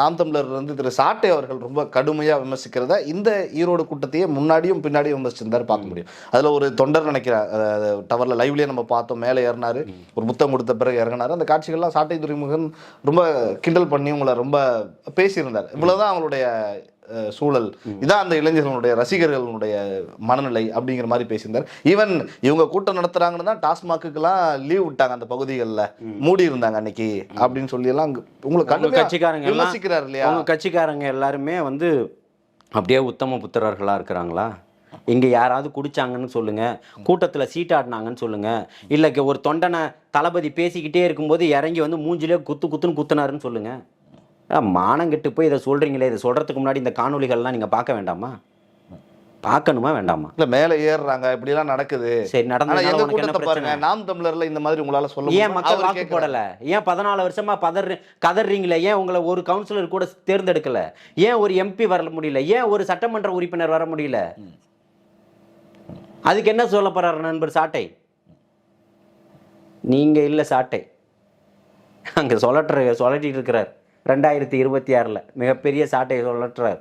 நாம் தமிழர் வந்து திரு சாட்டை அவர்கள் ரொம்ப கடுமையாக விமர்சிக்கிறத இந்த ஈரோடு கூட்டத்தையே முன்னாடியும் பின்னாடியும் விமர்சிச்சிருந்தாரு பார்க்க முடியும். அதில் ஒரு தொண்டர் நினைக்கிறேன் டவரில் லைவ்லேயே நம்ம பார்த்தோம், மேலே ஏறினாரு, ஒரு புத்தகம் கொடுத்த பிறகு இறங்கினாரு. அந்த காட்சிகள்லாம் சாட்டை துரைமுருகன் ரொம்ப கிண்டல் பண்ணி உங்களை ரொம்ப பேசியிருந்தார். இவ்வளோதான் அவங்களுடைய சூழல், இதான் அந்த இளைஞர்களுடைய ரசிகர்களுடைய மனநிலை அப்படிங்கிற மாதிரி பேசியிருந்தார். ஈவன் இவங்க கூட்டம் நடத்துறாங்கன்னு தான் டாஸ்மாக்குலாம் லீவ் விட்டாங்க, அந்த பகுதிகளில் மூடி இருந்தாங்க அன்னைக்கு அப்படின்னு சொல்லி எல்லாம் உங்களுக்கு கட்சிக்காரங்க விமர்சிக்கிறார் இல்லையா? அவங்க கட்சிக்காரங்க எல்லாருமே வந்து அப்படியே உத்தம புத்திரர்களா இருக்கிறாங்களா? இங்க யாராவது குடிச்சாங்கன்னு சொல்லுங்க, கூட்டத்துல சீட்டாடினாங்கன்னு சொல்லுங்க, இல்ல ஒரு தொண்டனை தளபதி பேசிக்கிட்டே இருக்கும்போது இறங்கி வந்து மூஞ்சிலே குத்துன்னு குத்துனாருன்னு சொல்லுங்க. மானங்கெட்டு போய் இதை சொல்றீங்களே, இதை சொல்றதுக்கு முன்னாடி இந்த காணொலிகள்லாம் நீங்க பார்க்க வேண்டாமா? பார்க்கணுமா வேண்டாமா? இல்ல மேல ஏறுறாங்க, இப்படி எல்லாம் நடக்குது. சரி, நடந்ததுனால உனக்கு என்ன பிரச்சனை? நாம் தமிழர்ல இந்த மாதிரி உங்களால சொல்ல ஏன் மக்கள் வாக்கு போடல? ஏன் 14 வருஷமா கதறீங்களே? ஏன் உங்களை ஒரு கவுன்சிலர் கூட தேர்ந்தெடுக்கல? ஏன் ஒரு எம்பி வர முடியல? ஏன் ஒரு சட்டமன்ற உறுப்பினர் வர முடியல? அதுக்கு என்ன சொல்ல போறாரு நண்பர் சாட்டை? நீங்க இல்ல சாட்டை, அங்க சொல்லட்டிட்டு இருக்கிறார். 2026 மிகப்பெரிய சாட்டையை சொல்லட்டுறார்.